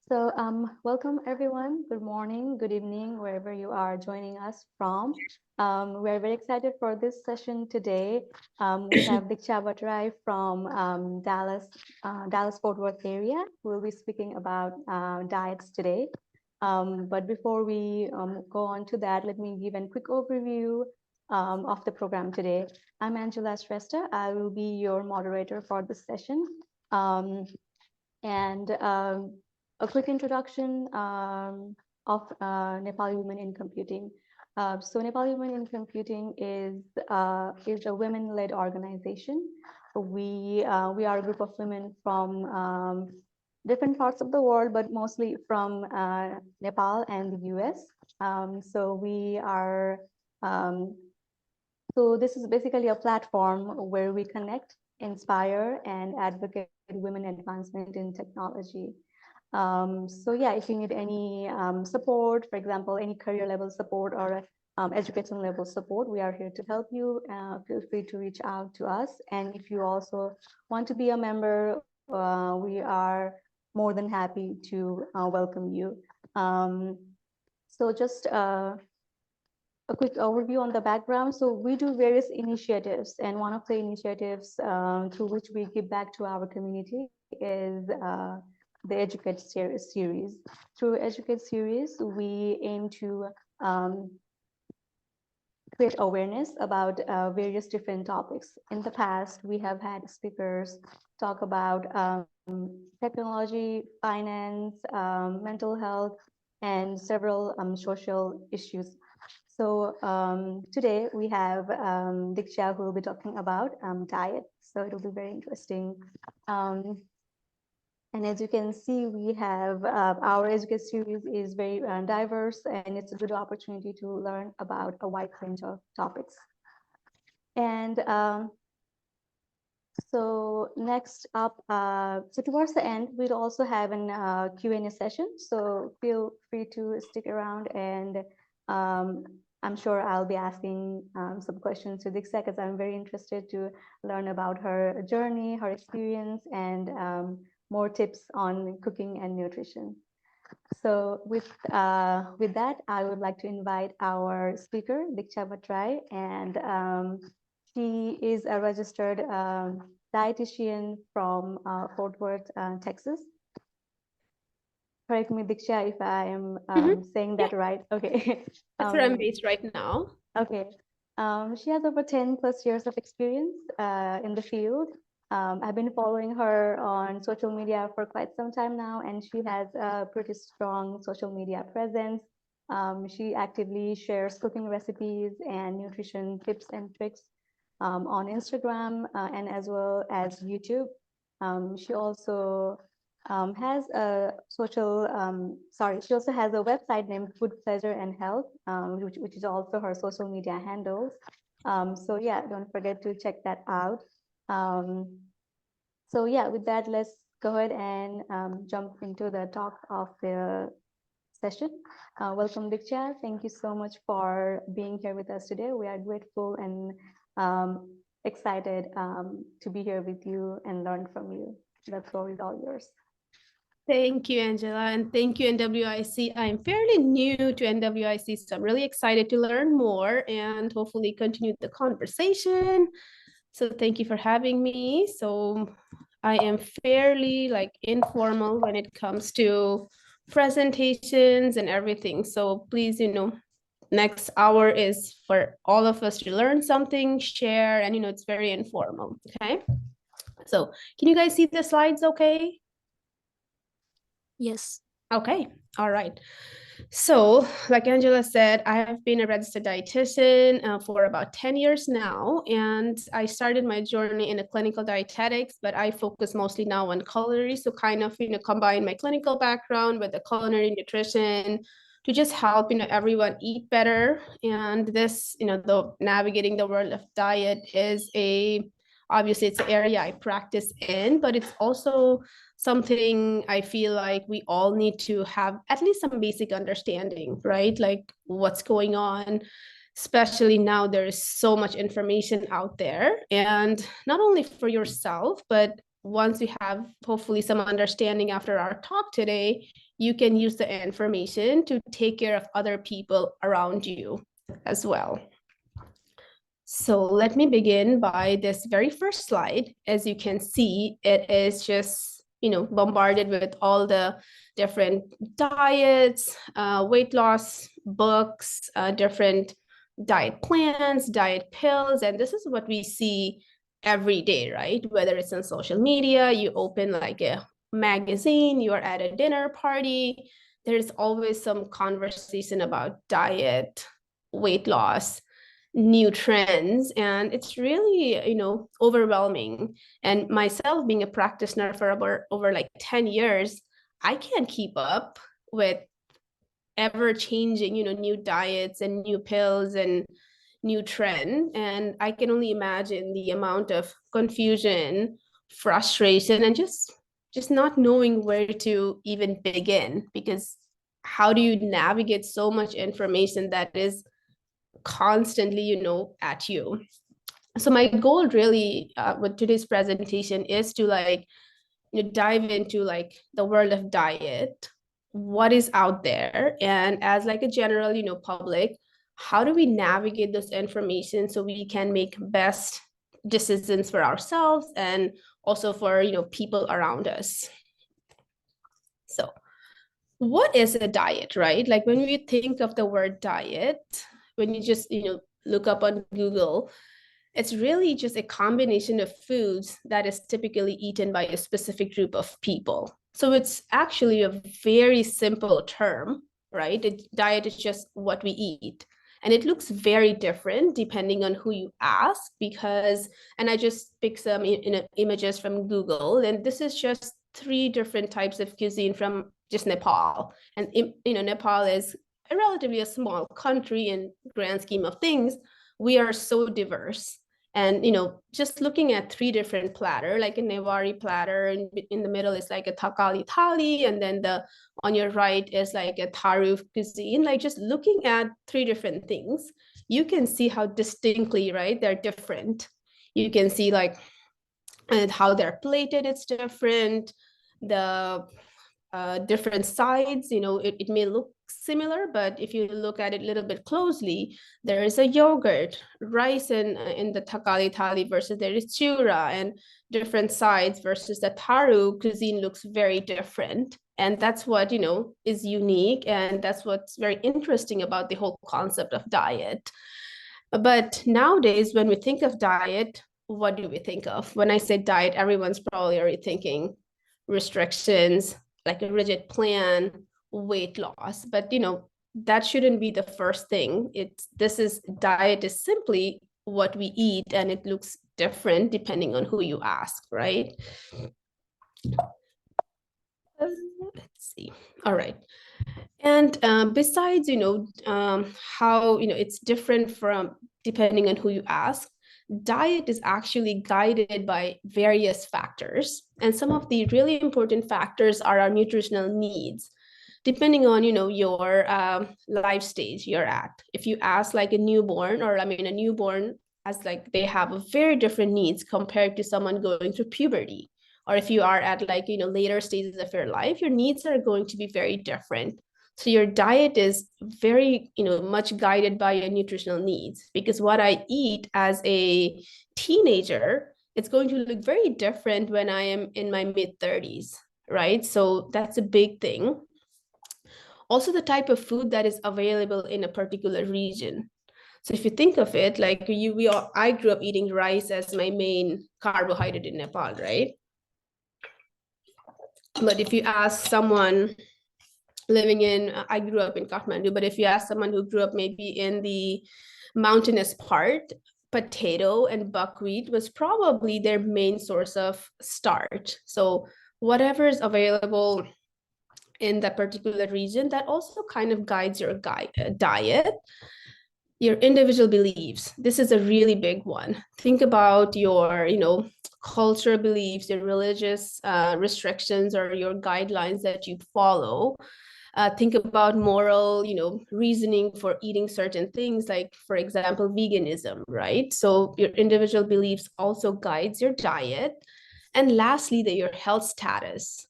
Welcome everyone. Good morning, good evening, wherever you are joining us from. We're very excited for this session today. We have Dixya Bhattarai from Dallas Fort Worth area, who will be speaking about diets today. But before we go on to that, let me give a quick overview of the program today. I'm Anjeela Shrestha. I will be your moderator for this session. And a quick introduction of Nepali Women in Computing. So Nepali Women in Computing is a women-led organization. We are a group of women from different parts of the world, but mostly from Nepal and the US. So we are so this is basically a platform where we connect, inspire, and advocate women advancement in technology. So yeah, if you need any support, for example, any career level support or education level support, we are here to help you. Feel free to reach out to us. And if you also want to be a member, we are more than happy to welcome you. So just a quick overview on the background. So we do various initiatives, and one of the initiatives through which we give back to our community is the Educate series. Through Educate series, we aim to create awareness about various different topics. In the past, we have had speakers talk about technology, finance, mental health, and several social issues. So today we have Dixya, who will be talking about diet. So it will be very interesting. And as you can see, we have our Educate series is very diverse, and it's a good opportunity to learn about a wide range of topics. And so next up, so towards the end, we'll also have an Q&A session. So feel free to stick around, and I'm sure I'll be asking some questions to Dixya, because I'm very interested to learn about her journey, her experience, and more tips on cooking and nutrition. So with that, I would like to invite our speaker, Dixya Bhattarai, and she is a registered dietitian from Fort Worth, Texas. Correct me, Dixya, if I am saying that right. Okay. That's where I'm based right now. Okay. She has over 10 plus years of experience in the field. I've been following her on social media for quite some time now, and she has a pretty strong social media presence. She actively shares cooking recipes and nutrition tips and tricks on Instagram and as well as YouTube. She also has a she also has a website named Food Pleasure and Health, which is also her social media handles. So yeah, don't forget to check that out. So yeah, with that, let's go ahead and jump into the talk of the session. Welcome, Dixya. Thank you so much for being here with us today. We are grateful and excited to be here with you and learn from you. The floor is all yours. Thank you, Anjeela, and thank you, NWiC. I'm fairly new to NWiC, so I'm really excited to learn more and hopefully continue the conversation. So thank you for having me. So I am fairly informal when it comes to presentations and everything. So please, next hour is for all of us to learn something, share, and it's very informal. Okay. So can you guys see the slides okay? Yes. Okay. All right. So like Anjeela said, I have been a registered dietitian for about 10 years now, and I started my journey in a clinical dietetics, but I focus mostly now on culinary. So kind of, combine my clinical background with the culinary nutrition to just help, everyone eat better. And this, the navigating the world of diet is obviously it's an area I practice in, but it's also something I feel like we all need to have at least some basic understanding, right? Like what's going on, especially now there is so much information out there, and not only for yourself, but once you have hopefully some understanding after our talk today, you can use the information to take care of other people around you as well. So let me begin by this very first slide. As you can see, it is just, bombarded with all the different diets, weight loss books, different diet plans, diet pills, and this is what we see every day, right? Whether it's on social media, you open like a magazine, you are at a dinner party, there's always some conversation about diet, weight loss, new trends, and it's really overwhelming. And myself being a practitioner for over like 10 years, I can't keep up with ever changing new diets and new pills and new trend, and I can only imagine the amount of confusion, frustration, and just not knowing where to even begin, because how do you navigate so much information that is constantly at you? So my goal really with today's presentation is to dive into the world of diet, what is out there, and as like a general public, how do we navigate this information so we can make best decisions for ourselves and also for people around us. So what is a diet, right? Like when we think of the word diet, when you just look up on Google, it's really just a combination of foods that is typically eaten by a specific group of people. So it's actually a very simple term, right? Diet is just what we eat. And it looks very different depending on who you ask, because, and I just picked some images from Google, and this is just 3 different types of cuisine from just Nepal. And Nepal is a relatively small country in grand scheme of things. We are so diverse. And just looking at 3 different platter, like a Newari platter, and in the middle is like a Thakali thali, and then on your right is like a Tharu cuisine. Like just looking at 3 different things, you can see how distinctly, right, they're different. You can see and how they're plated, it's different. The different sides, it may look similar, but if you look at it a little bit closely, there is a yogurt, rice in the Thakali thali versus there is chura, and different sides versus the Tharu cuisine looks very different. And that's what, is unique. And that's what's very interesting about the whole concept of diet. But nowadays, when we think of diet, what do we think of? When I say diet, everyone's probably already thinking restrictions, like a rigid plan, weight loss. But that shouldn't be the first thing. Diet is simply what we eat, and it looks different depending on who you ask, right? Let's see. All right. And besides, how it's different from depending on who you ask, diet is actually guided by various factors. And some of the really important factors are our nutritional needs, depending on, your life stage you're at. If you ask like a newborn, or a newborn as they have very different needs compared to someone going through puberty. Or if you are at later stages of your life, your needs are going to be very different. So your diet is very, much guided by your nutritional needs, because what I eat as a teenager, it's going to look very different when I am in my mid-30s, right? So that's a big thing. Also, the type of food that is available in a particular region. So if you think of it, I grew up eating rice as my main carbohydrate in Nepal, right? But if you ask someone I grew up in Kathmandu, but if you ask someone who grew up maybe in the mountainous part, potato and buckwheat was probably their main source of starch. So whatever is available in that particular region, that also kind of guides your diet. Your individual beliefs. This is a really big one. Think about your, cultural beliefs, your religious restrictions, or your guidelines that you follow. Think about moral, reasoning for eating certain things, like, for example, veganism, right? So your individual beliefs also guides your diet. And lastly, your health status.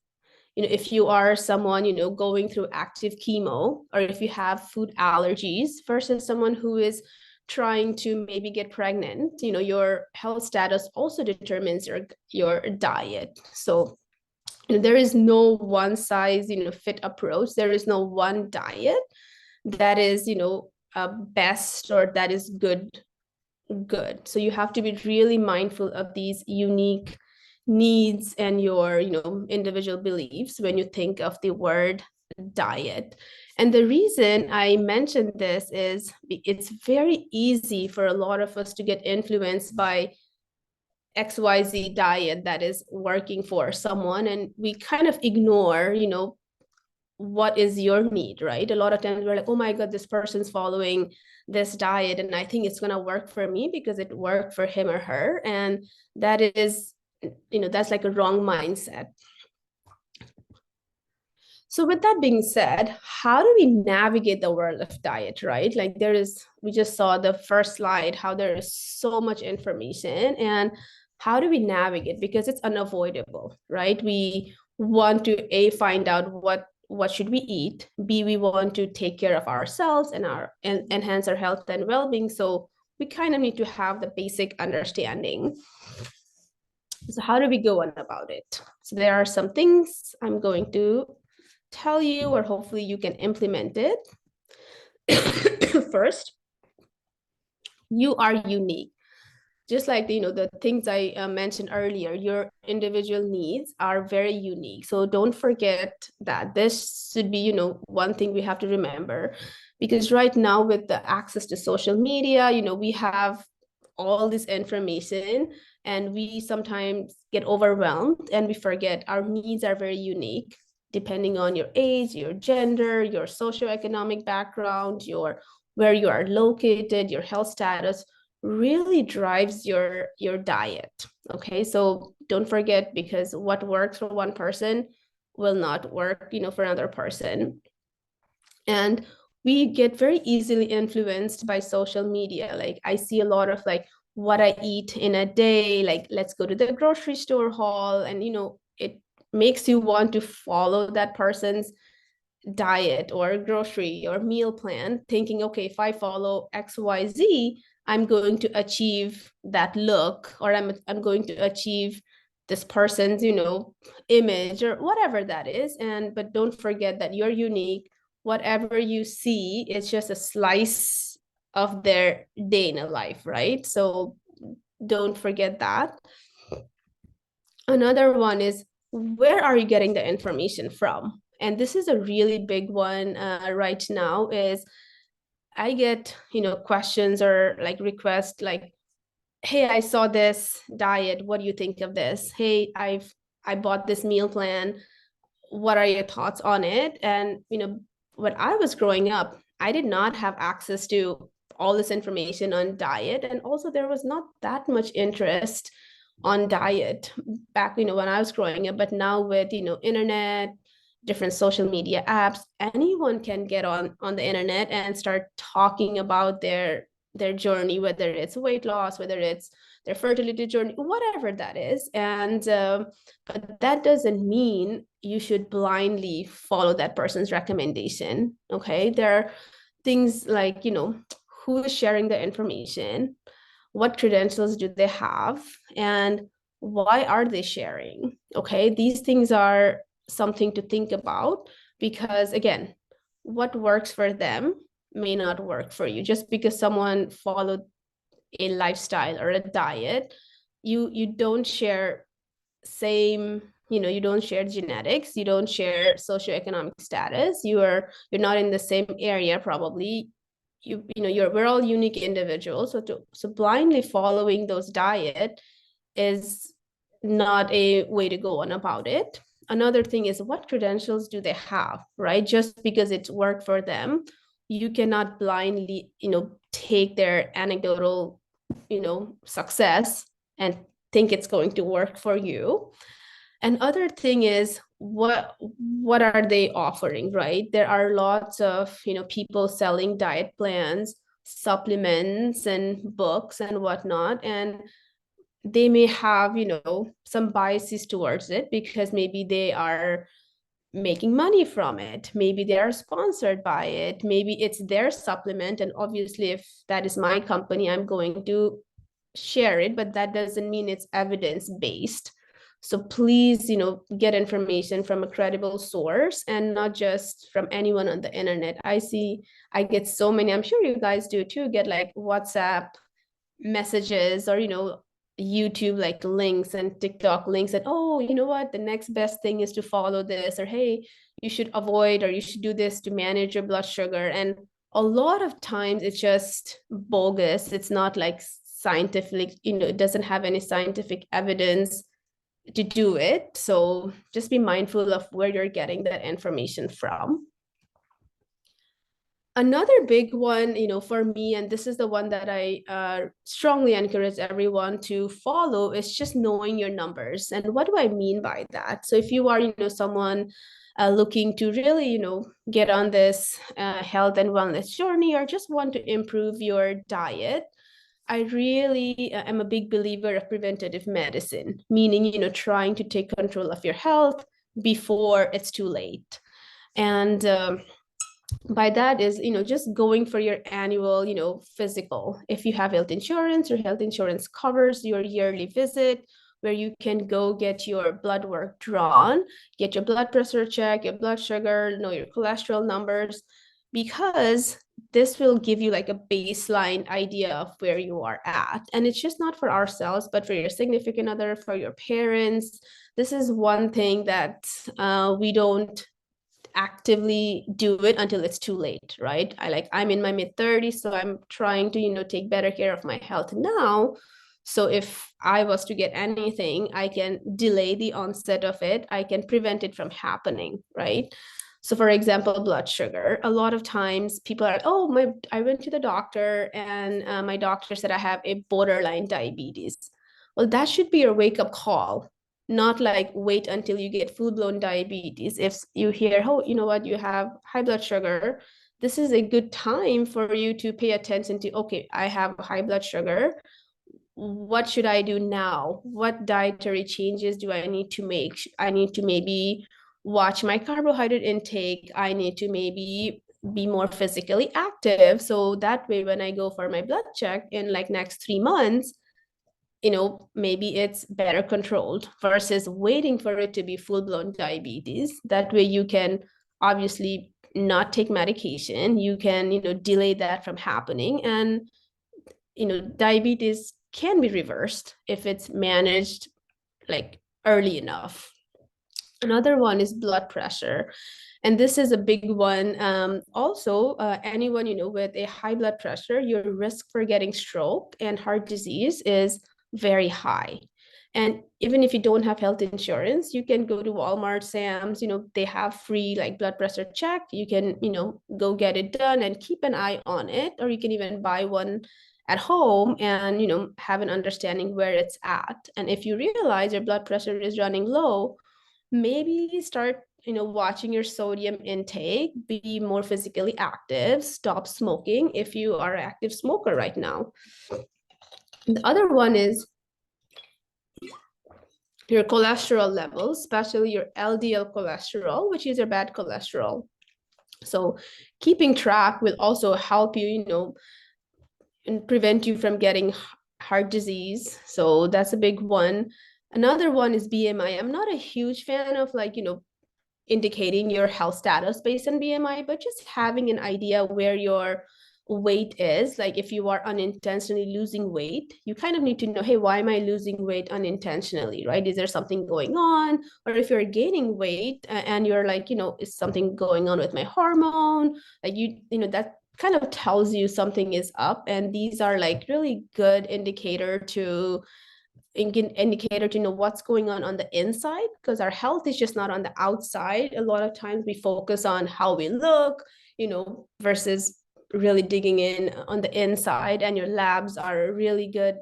If you are someone, going through active chemo, or if you have food allergies versus someone who is trying to maybe get pregnant, your health status also determines your diet. So there is no one size, fit approach. There is no one diet that is, best or that is good. So you have to be really mindful of these unique needs and your individual beliefs when you think of the word diet. And the reason I mentioned this is it's very easy for a lot of us to get influenced by XYZ diet that is working for someone, and we kind of ignore what is your need, right? A lot of times we're like, oh my God, this person's following this diet and I think it's going to work for me because it worked for him or her. And that is, that's like a wrong mindset. So with that being said, how do we navigate the world of diet, right? Like we just saw the first slide, how there is so much information, and how do we navigate? Because it's unavoidable, right? We want to find out what should we eat, B, we want to take care of ourselves and enhance our health and well-being. So we kind of need to have the basic understanding. So how do we go on about it? So there are some things I'm going to tell you, or hopefully you can implement it. First, you are unique. Just like the things I mentioned earlier, your individual needs are very unique. So don't forget that. This should be one thing we have to remember, because right now with the access to social media, we have all this information and we sometimes get overwhelmed and we forget our needs are very unique depending on your age, your gender, your socioeconomic background, where you are located, your health status really drives your diet. Okay, so don't forget, because what works for one person will not work for another person. And we get very easily influenced by social media. Like I see a lot of like what I eat in a day, like let's go to the grocery store haul, and it makes you want to follow that person's diet or grocery or meal plan, thinking, okay, if I follow XYZ, I'm going to achieve that look, or I'm going to achieve this person's image or whatever that is. But don't forget that you're unique. Whatever you see is just a slice of their day in a life, right? So don't forget that. Another one is, where are you getting the information from? And this is a really big one right now. Is I get questions or like requests like, hey, I saw this diet, what do you think of this? Hey, I bought this meal plan, what are your thoughts on it? And when I was growing up, I did not have access to all this information on diet, and also there was not that much interest on diet back when I was growing up. But now with internet, different social media apps, anyone can get on the internet and start talking about their journey, whether it's weight loss, whether it's their fertility journey, whatever that is. And but that doesn't mean you should blindly follow that person's recommendation. Okay, there are things like who is sharing the information, what credentials do they have, and why are they sharing? Okay, these things are something to think about, because again, what works for them may not work for you. Just because someone followed a lifestyle or a diet, you don't share same, you don't share genetics, you don't share socioeconomic status, you're not in the same area probably. We're all unique individuals. So blindly following those diet is not a way to go on about it. Another thing is, what credentials do they have, right? Just because it's worked for them, you cannot blindly take their anecdotal success and think it's going to work for you. And other thing is, what are they offering, right? There are lots of people selling diet plans, supplements, and books and whatnot, and they may have, some biases towards it because maybe they are making money from it. Maybe they are sponsored by it. Maybe it's their supplement. And obviously, if that is my company, I'm going to share it, but that doesn't mean it's evidence-based. So please, get information from a credible source and not just from anyone on the internet. I get so many, I'm sure you guys do too, get like WhatsApp messages or, YouTube like links and TikTok links that, oh, you know what, the next best thing is to follow this, or hey, you should avoid or you should do this to manage your blood sugar. And a lot of times it's just bogus. It's not like scientific, it doesn't have any scientific evidence to do it. So just be mindful of where you're getting that information from. Another big one, for me, and this is the one that I strongly encourage everyone to follow, is just knowing your numbers. And what do I mean by that? So if you are, someone looking to really, get on this health and wellness journey, or just want to improve your diet, I really am a big believer of preventative medicine, meaning, trying to take control of your health before it's too late. And by that is, just going for your annual, physical. If you have health insurance, your health insurance covers your yearly visit where you can go get your blood work drawn, get your blood pressure checked, your blood sugar, know your cholesterol numbers, because this will give you like a baseline idea of where you are at. And it's just not for ourselves, but for your significant other, for your parents. This is one thing that we don't actively do it until it's too late, right? I'm in my mid-30s, so I'm trying to, take better care of my health now. So if I was to get anything, I can delay the onset of it. I can prevent it from happening, right? So for example, blood sugar, a lot of times people are, oh, I went to the doctor and my doctor said I have a borderline diabetes. Well, that should be your wake-up call, not like wait until you get full-blown diabetes. If you hear, oh, you know what, you have high blood sugar, this is a good time for you to pay attention to, okay, I have high blood sugar. What should I do now? What dietary changes do I need to make? I need to maybe watch my carbohydrate intake. I need to maybe be more physically active. So that way, when I go for my blood check in like next 3 months, maybe it's better controlled versus waiting for it to be full-blown diabetes. That way you can obviously not take medication. You can, delay that from happening. And, diabetes can be reversed if it's managed like early enough. Another one is blood pressure. And this is a big one. Also, anyone, with a high blood pressure, your risk for getting stroke and heart disease is very high. And even if you don't have health insurance, you can go to Walmart, Sam's, they have free like blood pressure check. You can, go get it done and keep an eye on it, or you can even buy one at home and, have an understanding where it's at. And if you realize your blood pressure is running low, maybe start, watching your sodium intake, be more physically active, stop smoking if you are an active smoker right now. The other one is your cholesterol levels, especially your LDL cholesterol, which is your bad cholesterol. So keeping track will also help you, and prevent you from getting heart disease. So that's a big one. Another one is BMI. I'm not a huge fan of like, indicating your health status based on BMI, but just having an idea where your weight is. Like if you are unintentionally losing weight, you kind of need to know, hey, why am I losing weight unintentionally, right? Is there something going on? Or if you're gaining weight and you're like, is something going on with my hormone? Like that kind of tells you something is up. And these are like really good indicator to know what's going on the inside, because our health is just not on the outside. A lot of times we focus on how we look, versus really digging in on the inside. And your labs are really good,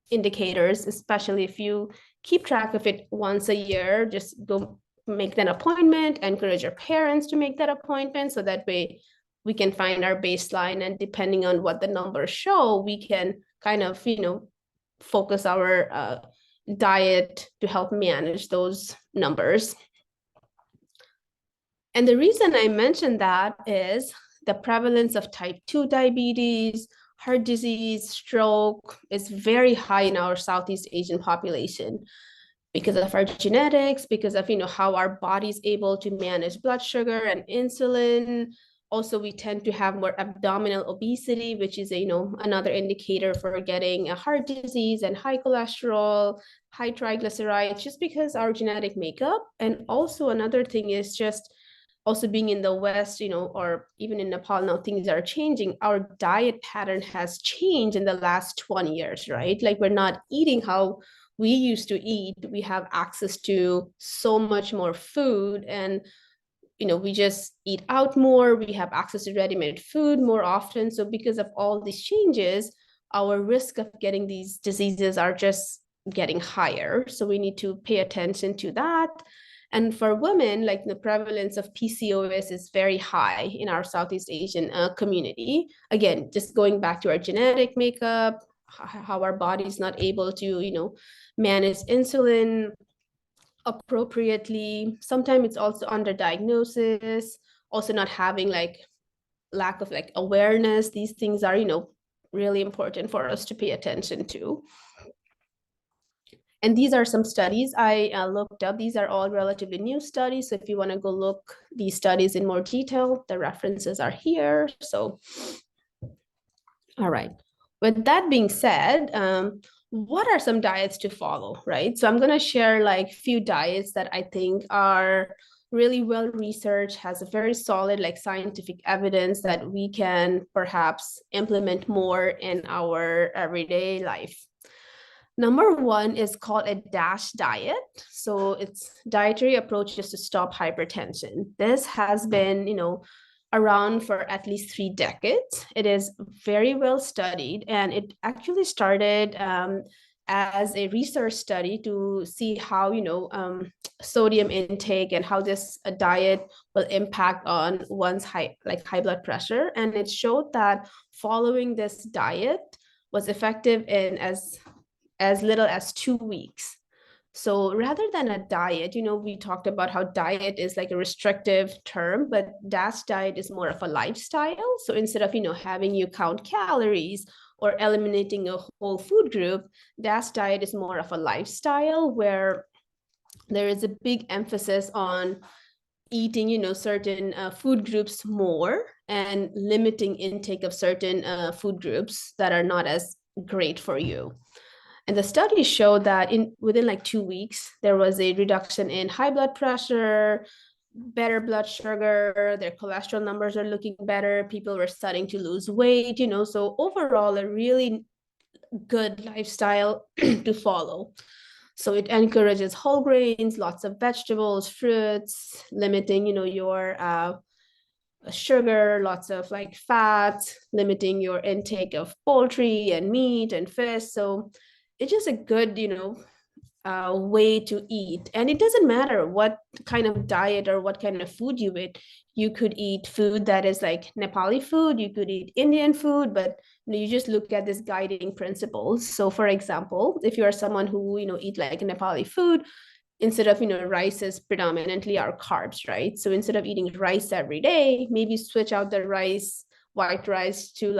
indicators, especially if you keep track of it once a year. Just go make that appointment, encourage your parents to make that appointment, so that way we can find our baseline, and depending on what the numbers show, we can kind of, focus our diet to help manage those numbers. And the reason I mentioned that is the prevalence of type 2 diabetes, heart disease, stroke is very high in our Southeast Asian population because of our genetics, because of how our body is able to manage blood sugar and insulin. Also, we tend to have more abdominal obesity, which is another indicator for getting a heart disease and high cholesterol, high triglycerides, just because our genetic makeup. And also another thing is just also being in the West, or even in Nepal now, things are changing. Our diet pattern has changed in the last 20 years, right? Like we're not eating how we used to eat. We have access to so much more food, and we just eat out more. We have access to ready-made food more often. So because of all these changes, our risk of getting these diseases are just getting higher. So we need to pay attention to that. And for women, like the prevalence of PCOS is very high in our Southeast Asian community. Again, just going back to our genetic makeup, how our body is not able to, manage insulin appropriately. Sometimes it's also underdiagnosis, also not having lack of awareness. These things are, really important for us to pay attention to. And these are some studies I looked up. These are all relatively new studies. So if you want to go look these studies in more detail, the references are here. So, all right. With that being said, what are some diets to follow, right? So I'm going to share few diets that I think are really well researched, has a very solid scientific evidence that we can perhaps implement more in our everyday life. Number one is called a DASH diet. So it's dietary approaches to stop hypertension. This has been, around for at least 3 decades. It is very well studied, and it actually started as a research study to see how, sodium intake and how this diet will impact on one's high blood pressure. And it showed that following this diet was effective in as little as 2 weeks. So rather than a diet, we talked about how diet is like a restrictive term, but DASH diet is more of a lifestyle. So instead of, having you count calories or eliminating a whole food group, DASH diet is more of a lifestyle where there is a big emphasis on eating, certain food groups more and limiting intake of certain food groups that are not as great for you. And the studies showed that within 2 weeks, there was a reduction in high blood pressure, better blood sugar, their cholesterol numbers are looking better, people were starting to lose weight, so overall a really good lifestyle to follow. So it encourages whole grains, lots of vegetables, fruits, limiting, your sugar, lots of fat, limiting your intake of poultry and meat and fish. So it's just a good, way to eat. And it doesn't matter what kind of diet or what kind of food you eat. You could eat food that is like Nepali food, you could eat Indian food, but you just look at this guiding principles. So for example, if you are someone who, eat like Nepali food, instead of, rice is predominantly our carbs, right? So instead of eating rice every day, maybe switch out the white rice to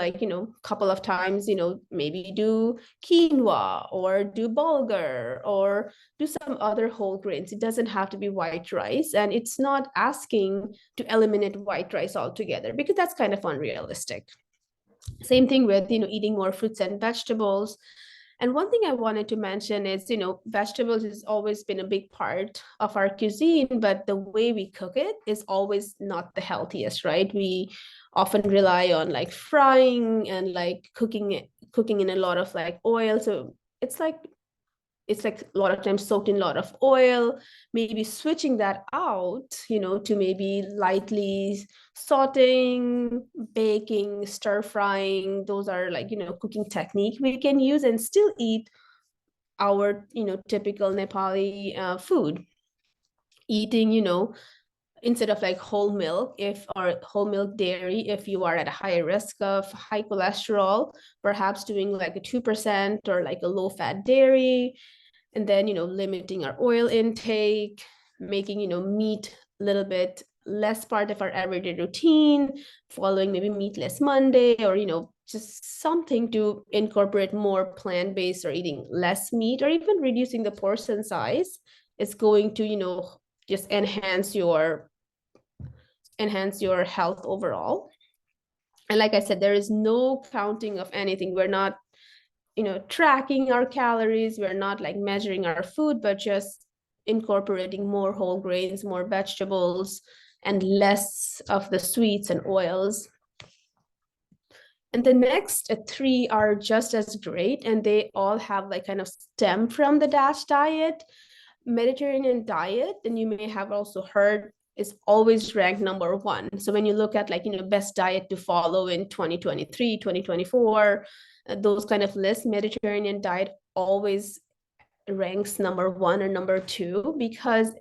couple of times, maybe do quinoa or do bulgur or do some other whole grains. It doesn't have to be white rice, and it's not asking to eliminate white rice altogether because that's kind of unrealistic. Same thing with eating more fruits and vegetables. And one thing I wanted to mention is, vegetables has always been a big part of our cuisine, but the way we cook it is always not the healthiest, right? We often rely on frying and cooking in a lot of oil. So it's like a lot of times soaked in a lot of oil. Maybe switching that out, to maybe lightly sauteing, baking, stir frying. Those are cooking technique we can use and still eat our typical Nepali food. Eating instead of like whole milk or whole milk dairy, if you are at a high risk of high cholesterol, perhaps doing like a 2% or like a low fat dairy, and then, limiting our oil intake, making, meat a little bit less part of our everyday routine, following maybe meatless Monday, or, just something to incorporate more plant-based, or eating less meat, or even reducing the portion size is going to, just enhance your health overall. And like I said, there is no counting of anything. We're not, tracking our calories. We're not like measuring our food, but just incorporating more whole grains, more vegetables, and less of the sweets and oils. And the next three are just as great, and they all have like kind of stem from the DASH diet. Mediterranean diet, and you may have also heard, is always ranked number one. So when you look at like, best diet to follow in 2023, 2024, those kind of lists, Mediterranean diet always ranks number one or number two, because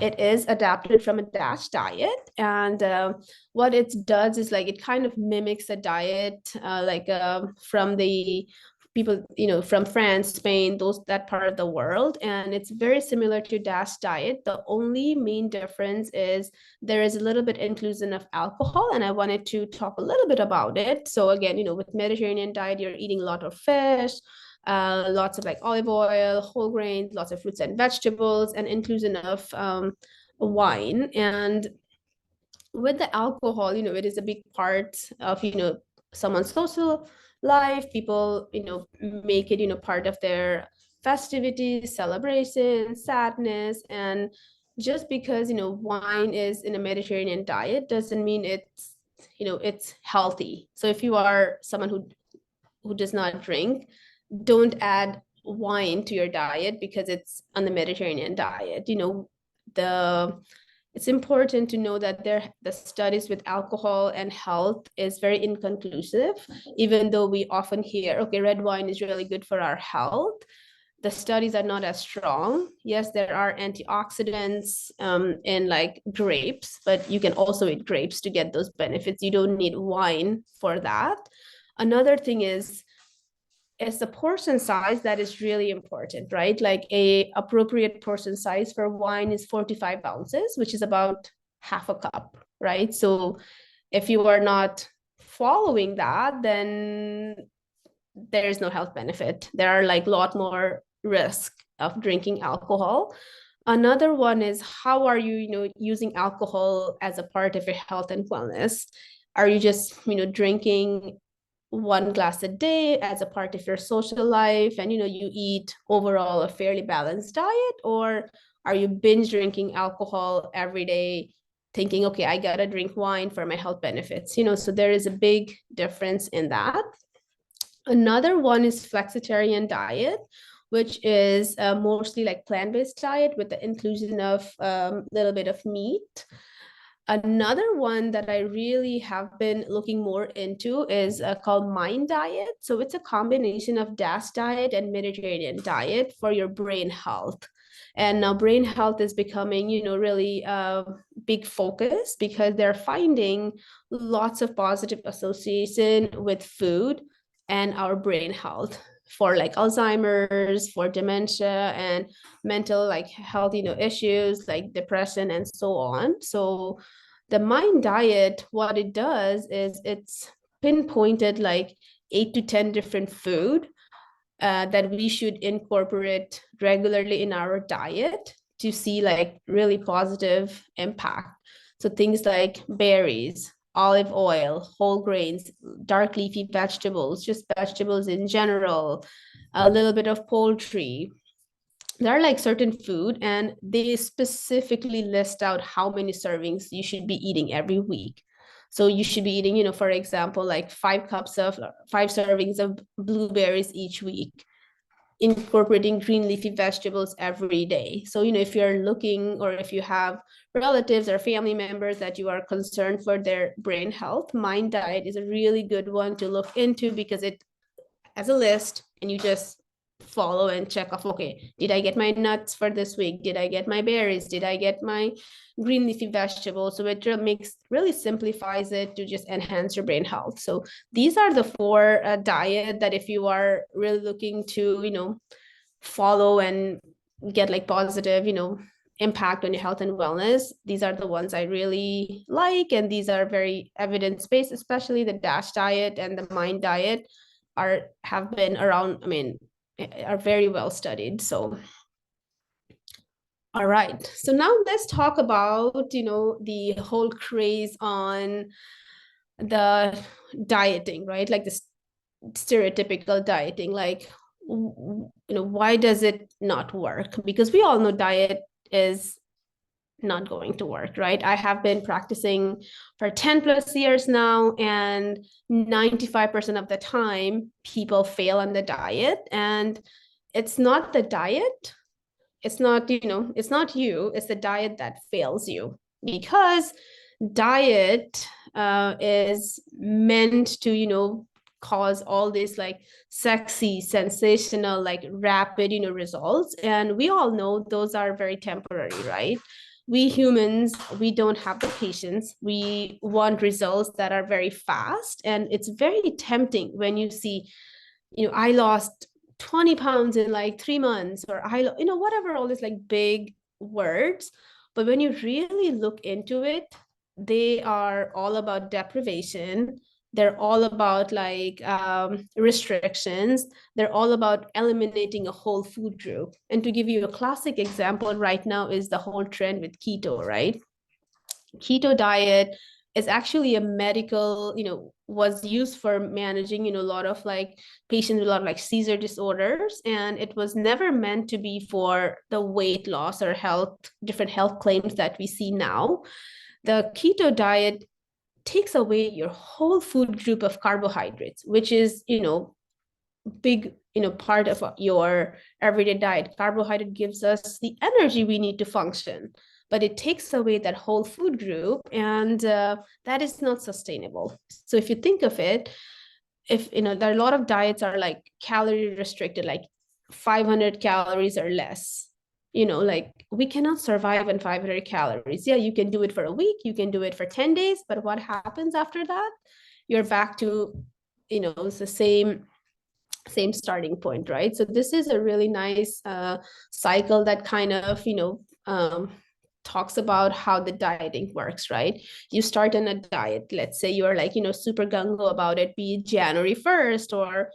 it is adapted from a DASH diet. And what it does is like, it kind of mimics a diet from the people, from France, Spain, that part of the world. And it's very similar to DASH diet. The only main difference is there is a little bit inclusion of alcohol, and I wanted to talk a little bit about it. So again, with Mediterranean diet, you're eating a lot of fish, lots of like olive oil, whole grains, lots of fruits and vegetables, and inclusion of wine. And with the alcohol, it is a big part of, someone's social life. People, make it, part of their festivities, celebrations, sadness. And just because, wine is in a Mediterranean diet doesn't mean it's healthy. So if you are someone who does not drink, don't add wine to your diet because it's on the Mediterranean diet. It's important to know that the studies with alcohol and health is very inconclusive. Even though we often hear, okay, red wine is really good for our health, the studies are not as strong. Yes, there are antioxidants in like grapes, but you can also eat grapes to get those benefits. You don't need wine for that. Another thing is the portion size that is really important, right? Like a appropriate portion size for wine is 45 ounces, which is about half a cup, right? So if you are not following that, then there is no health benefit. There are like a lot more risk of drinking alcohol. Another one is, how are you, using alcohol as a part of your health and wellness? Are you just, drinking one glass a day as a part of your social life, and you eat overall a fairly balanced diet? Or are you binge drinking alcohol every day, thinking, okay, I gotta drink wine for my health benefits? So there is a big difference in that. Another one is flexitarian diet, which is mostly like plant-based diet with the inclusion of a little bit of meat. Another one that I really have been looking more into is called Mind Diet. So it's a combination of DASH diet and Mediterranean diet for your brain health. And now brain health is becoming, really a big focus, because they're finding lots of positive association with food and our brain health, for like Alzheimer's, for dementia, and mental like health, issues like depression and so on. So the Mind Diet, what it does is it's pinpointed like 8 to 10 different food that we should incorporate regularly in our diet to see like really positive impact. So things like berries, olive oil, whole grains, dark leafy vegetables, just vegetables in general, a little bit of poultry. There are like certain food, and they specifically list out how many servings you should be eating every week. So you should be eating, for example, like 5 servings of blueberries each week, incorporating green leafy vegetables every day. So, if you're looking, or if you have relatives or family members that you are concerned for their brain health, Mind Diet is a really good one to look into, because it has a list and you just follow and check off, okay, did I get my nuts for this week? Did I get my berries? Did I get my green leafy vegetables? So it really simplifies it to just enhance your brain health. So these are the 4 diet that if you are really looking to, follow and get like positive, impact on your health and wellness, these are the ones I really like. And these are very evidence-based, especially the DASH diet and the MIND diet have been around, are very well studied. So, all right. So now let's talk about, the whole craze on the dieting, right? Like the stereotypical dieting, like, why does it not work? Because we all know diet is not going to work, right? I have been practicing for 10 plus years now, and 95% of the time people fail on the diet. And it's not the diet, it's not, it's not you, it's the diet that fails you. Because diet is meant to, cause all these like sexy, sensational, like rapid, results. And we all know those are very temporary, right? We humans, we don't have the patience. We want results that are very fast. And it's very tempting when you see, I lost 20 pounds in like 3 months, or whatever, all these like big words. But when you really look into it, they are all about deprivation. They're all about like restrictions. They're all about eliminating a whole food group. And to give you a classic example right now is the whole trend with keto, right? Keto diet is actually a medical, was used for managing, a lot of like patients with a lot of like seizure disorders. And it was never meant to be for the weight loss or different health claims that we see now. The keto diet takes away your whole food group of carbohydrates, which is, big, part of your everyday diet. Carbohydrate gives us the energy we need to function, but it takes away that whole food group, and that is not sustainable. So if you think of it, if there are a lot of diets are like calorie restricted, like 500 calories or less, like we cannot survive on 500 calories. Yeah, you can do it for a week, you can do it for 10 days, but what happens after that? You're back to, it's the same starting point, right? So this is a really nice cycle that kind of, talks about how the dieting works, right? You start on a diet, let's say you're like, super gung-ho about it, be it January 1st or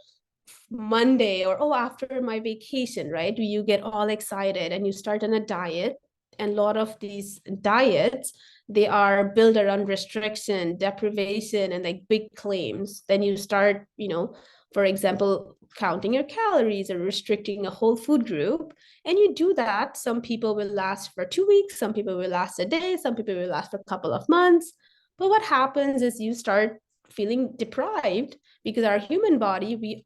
Monday, or after my vacation, right? You get all excited and you start on a diet. And a lot of these diets, they are built around restriction, deprivation, and like big claims. Then you start, for example, counting your calories or restricting a whole food group. And you do that. Some people will last for 2 weeks, some people will last a day, some people will last for a couple of months. But what happens is you start feeling deprived, because our human body, we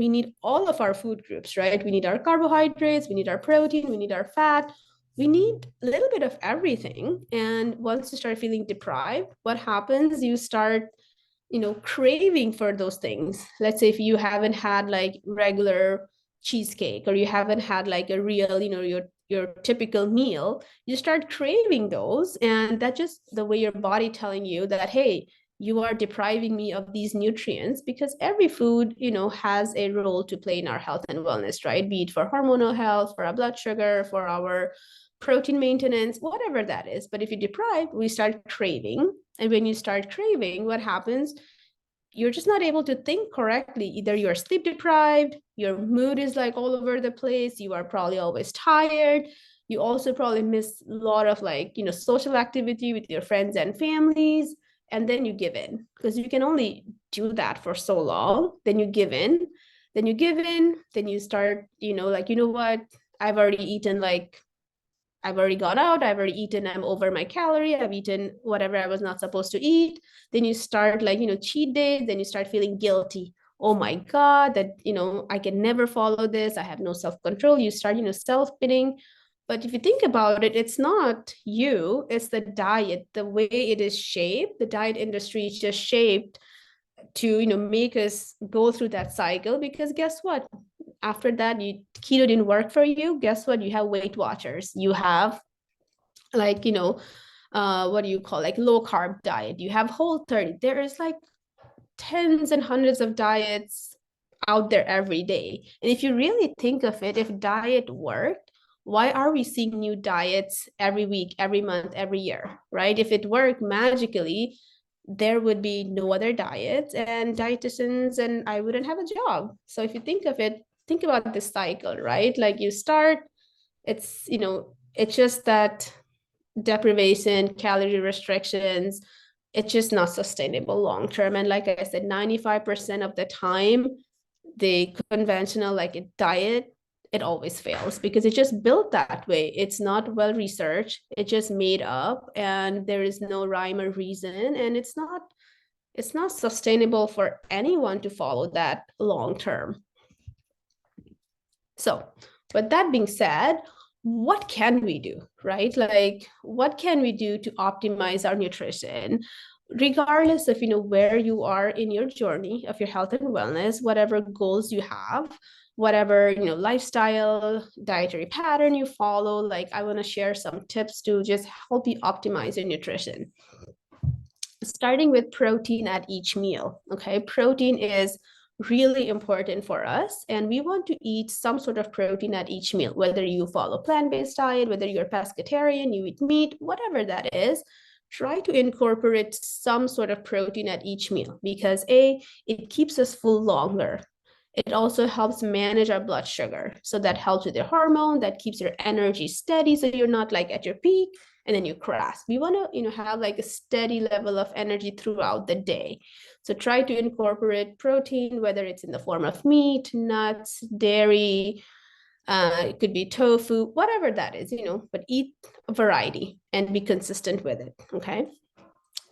need all of our food groups, right? We need our carbohydrates, we need our protein, we need our fat, we need a little bit of everything. And once you start feeling deprived, what happens? You start craving for those things. Let's say if you haven't had like regular cheesecake, or you haven't had like a real, your typical meal, you start craving those. And that's just the way your body telling you that, hey, you are depriving me of these nutrients. Because every food, has a role to play in our health and wellness, right? Be it for hormonal health, for our blood sugar, for our protein maintenance, whatever that is. But if you deprive, we start craving. And when you start craving, what happens? You're just not able to think correctly. Either you're sleep deprived, your mood is like all over the place, you are probably always tired. You also probably miss a lot of like, social activity with your friends and families. And then you give in, because you can only do that for so long. Then you give in, then you start, like, what? I've already eaten, like, I've already gone out, I've already eaten, I'm over my calorie, I've eaten whatever I was not supposed to eat. Then you start like, cheat days, then you start feeling guilty. Oh my God, that, I can never follow this. I have no self-control. You start, self-pitying. But if you think about it, it's not you, it's the diet, the way it is shaped. The diet industry is just shaped to, make us go through that cycle. Because guess what? after that keto didn't work for you, guess what? You have Weight Watchers. You have like, what do you call, like low carb diet. You have Whole30. There is like tens and hundreds of diets out there every day. And if you really think of it, if diet worked, why are we seeing new diets every week, every month, every year, right? If it worked magically, there would be no other diets and dietitians, and I wouldn't have a job. So if you think of it, think about this cycle, right? Like you start, it's, it's just that deprivation, calorie restrictions, it's just not sustainable long term. And like I said, 95% of the time, the conventional like a diet, it always fails because it's just built that way. It's not well researched, it's just made up, and there is no rhyme or reason, and it's not sustainable for anyone to follow that long term. So with that being said, what can we do, right? Like, what can we do to optimize our nutrition, regardless of, where you are in your journey of your health and wellness, whatever goals you have, whatever, lifestyle, dietary pattern you follow. Like, I want to share some tips to just help you optimize your nutrition. Starting with protein at each meal, okay? Protein is really important for us, and we want to eat some sort of protein at each meal, whether you follow plant-based diet, whether you're pescatarian, you eat meat, whatever that is. Try to incorporate some sort of protein at each meal because it keeps us full longer. It also helps manage our blood sugar, so that helps with your hormone, that keeps your energy steady, so you're not like at your peak and then you crash. We want to have like a steady level of energy throughout the day. So try to incorporate protein, whether it's in the form of meat, nuts, dairy, it could be tofu, whatever that is, but eat a variety and be consistent with it, okay?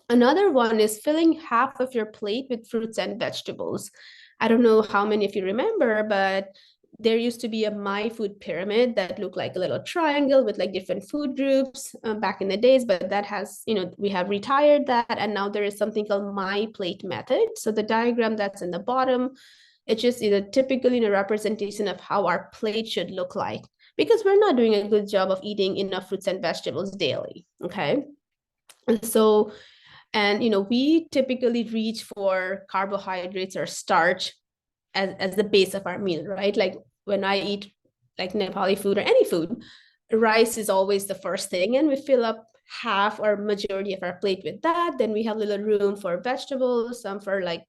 Another one is filling half of your plate with fruits and vegetables. I don't know how many of you remember, but there used to be a My Food pyramid that looked like a little triangle with like different food groups back in the days, but that has, we have retired that, and now there is something called My Plate method. So the diagram that's in the bottom, it's just a typical, representation of how our plate should look like, because we're not doing a good job of eating enough fruits and vegetables daily, okay? And so, we typically reach for carbohydrates or starch as the base of our meal, right? Like when I eat like Nepali food or any food, rice is always the first thing, and we fill up half or majority of our plate with that. Then we have little room for vegetables, some for like,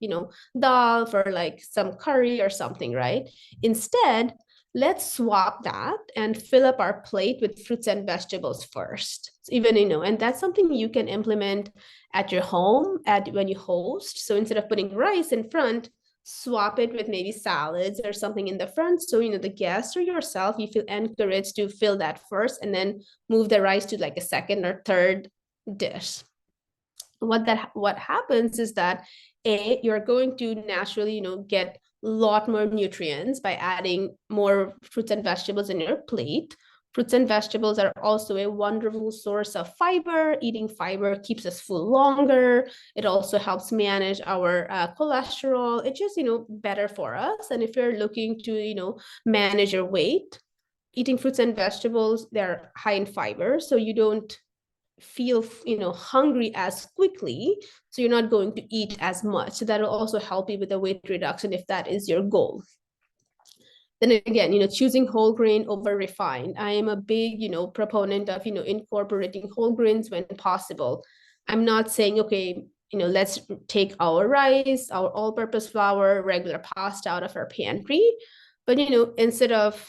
dal, for like some curry or something, right? Instead, let's swap that and fill up our plate with fruits and vegetables first. Even, and that's something you can implement at your home when you host. So instead of putting rice in front, swap it with maybe salads or something in the front. So, the guest or yourself, you feel encouraged to fill that first and then move the rice to like a second or third dish. What happens is that you're going to naturally, get a lot more nutrients by adding more fruits and vegetables in your plate. Fruits and vegetables are also a wonderful source of fiber. Eating fiber keeps us full longer. It also helps manage our cholesterol. It's just, better for us. And if you're looking to, manage your weight, eating fruits and vegetables, they're high in fiber, so you don't feel, hungry as quickly. So you're not going to eat as much. So that will also help you with the weight reduction if that is your goal. Then again, choosing whole grain over refined. I am a big, proponent of, incorporating whole grains when possible. I'm not saying, okay, let's take our rice, our all-purpose flour, regular pasta out of our pantry. But, instead of,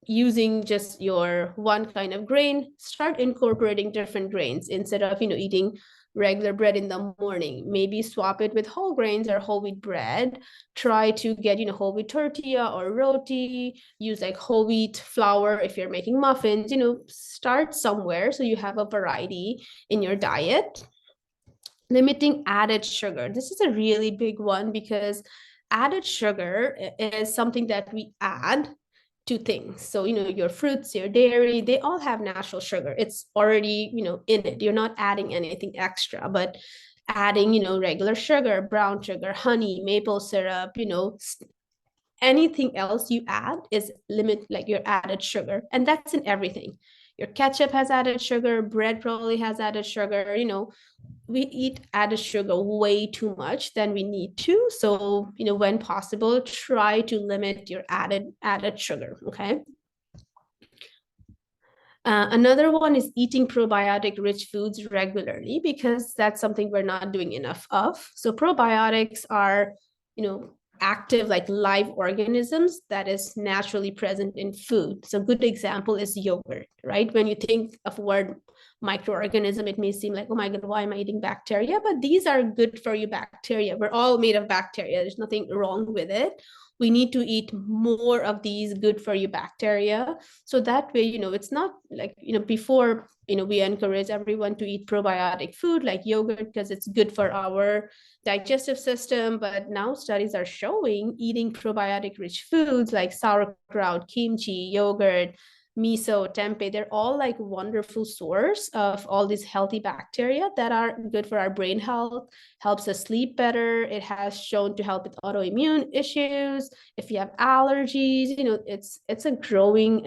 using just your one kind of grain, start incorporating different grains. Instead of, eating regular bread in the morning, maybe swap it with whole grains or whole wheat bread. Try to get, whole wheat tortilla or roti. Use like whole wheat flour if you're making muffins. Start somewhere so you have a variety in your diet. Limiting added sugar. This is a really big one because added sugar is something that we add to things. So, your fruits, your dairy, they all have natural sugar. It's already, in it. You're not adding anything extra, but adding, regular sugar, brown sugar, honey, maple syrup, anything else you add is limit like your added sugar. And that's in everything. Your ketchup has added sugar, bread probably has added sugar, we eat added sugar way too much than we need to. So, when possible, try to limit your added sugar, okay? Another one is eating probiotic rich foods regularly, because that's something we're not doing enough of. So probiotics are, active like live organisms that is naturally present in food. So a good example is yogurt, right? When you think of the word microorganism, it may seem like, oh my God, why am I eating bacteria? But these are good for you bacteria. We're all made of bacteria. There's nothing wrong with it. We need to eat more of these good for you bacteria. So that way, it's not like, before, we encourage everyone to eat probiotic food like yogurt because it's good for our digestive system. But now studies are showing eating probiotic rich foods like sauerkraut, kimchi, yogurt, miso, tempeh, they're all like wonderful source of all these healthy bacteria that are good for our brain health, helps us sleep better. It has shown to help with autoimmune issues. If you have allergies, it's a growing,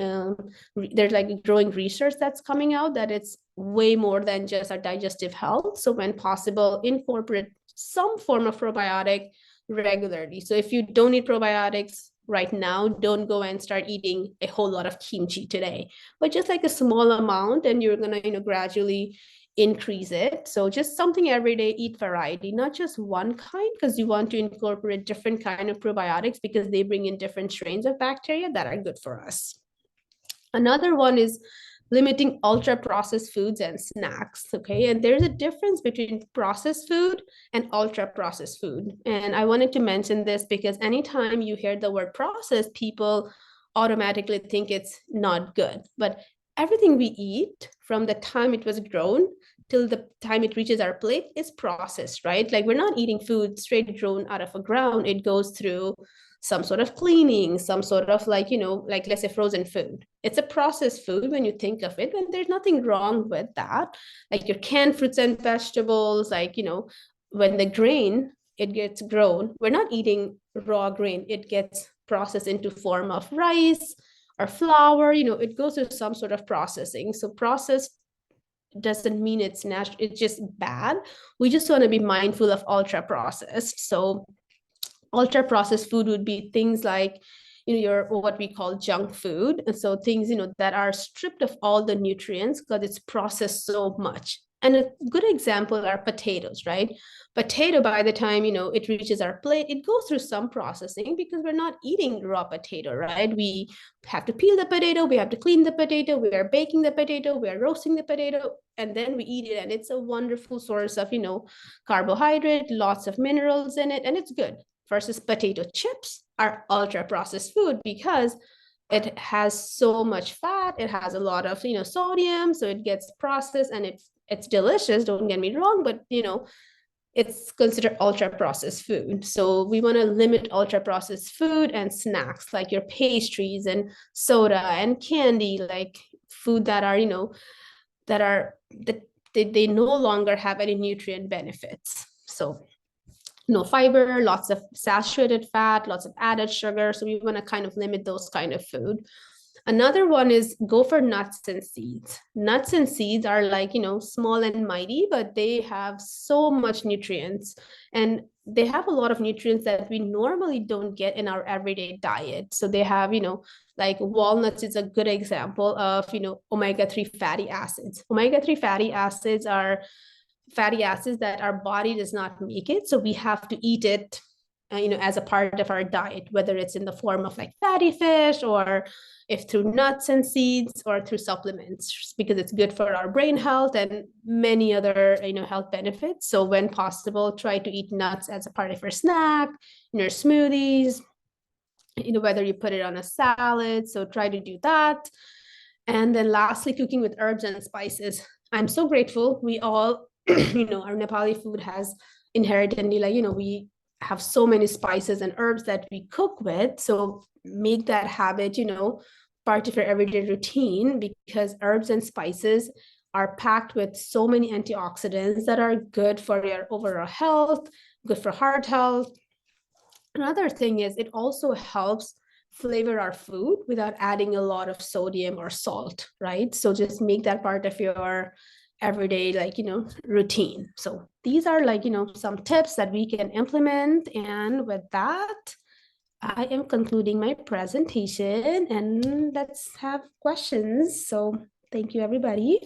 there's like a growing research that's coming out that it's way more than just our digestive health. So when possible, incorporate some form of probiotic regularly. So if you don't need probiotics right now, don't go and start eating a whole lot of kimchi today, but just like a small amount, and you're gonna gradually increase it. So just something every day, eat variety, not just one kind, because you want to incorporate different kind of probiotics because they bring in different strains of bacteria that are good for us. Another one is limiting ultra processed foods and snacks. Okay, and there's a difference between processed food and ultra processed food. And I wanted to mention this because anytime you hear the word processed, people automatically think it's not good. But everything we eat from the time it was grown till the time it reaches our plate is processed, right? Like we're not eating food straight grown out of a ground. It goes through some sort of cleaning, some sort of like, like let's say frozen food. It's a processed food when you think of it, and there's nothing wrong with that. Like your canned fruits and vegetables, like, when the grain, it gets grown, we're not eating raw grain. It gets processed into form of rice or flour, it goes through some sort of processing. So processed doesn't mean it's natural, it's just bad. We just want to be mindful of ultra processed. So ultra processed food would be things like, your what we call junk food. And so things, that are stripped of all the nutrients because it's processed so much. And a good example are potatoes, right? Potato, by the time, it reaches our plate, it goes through some processing because we're not eating raw potato, right? We have to peel the potato, we have to clean the potato, we are baking the potato, we are roasting the potato, and then we eat it. And it's a wonderful source of, carbohydrate, lots of minerals in it, and it's good. Versus potato chips are ultra processed food because it has so much fat, it has a lot of sodium, so it gets processed and it's delicious, don't get me wrong, but it's considered ultra processed food. So we want to limit ultra processed food and snacks like your pastries and soda and candy, like food that are that they no longer have any nutrient benefits. So no fiber, lots of saturated fat, lots of added sugar. So we want to kind of limit those kind of food. Another one is go for nuts and seeds. Nuts and seeds are like, small and mighty, but they have so much nutrients, and they have a lot of nutrients that we normally don't get in our everyday diet. So they have, like walnuts is a good example of, omega-3 fatty acids. Omega-3 fatty acids are fatty acids that our body does not make it. So we have to eat it, as a part of our diet, whether it's in the form of like fatty fish or if through nuts and seeds or through supplements, because it's good for our brain health and many other, health benefits. So when possible, try to eat nuts as a part of your snack, in your smoothies, whether you put it on a salad. So try to do that. And then lastly, cooking with herbs and spices. I'm so grateful. We all, our Nepali food has inherently, like, we have so many spices and herbs that we cook with. So make that habit, part of your everyday routine, because herbs and spices are packed with so many antioxidants that are good for your overall health, good for heart health. Another thing is it also helps flavor our food without adding a lot of sodium or salt, right? So just make that part of your everyday, like, routine. So these are, like, some tips that we can implement. And with that, I am concluding my presentation, and let's have questions. So thank you, everybody.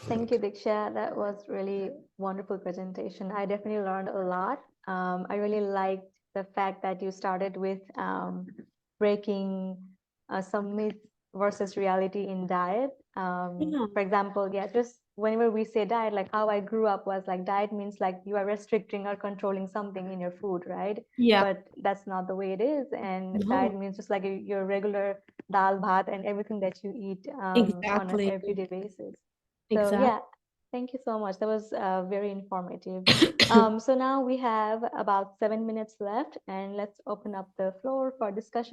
Thank you, Diksha. That was really wonderful presentation. I definitely learned a lot. I really liked the fact that you started with breaking some myth versus reality in diet. Yeah. For example, yeah, just whenever we say diet, like how I grew up was like diet means like you are restricting or controlling something in your food, right? Yeah. But that's not the way it is. And diet No, means just like your regular dal bhat and everything that you eat on an exactly. everyday basis. So Exactly. yeah, thank you so much. That was very informative. So now we have about 7 minutes left, and let's open up the floor for discussion.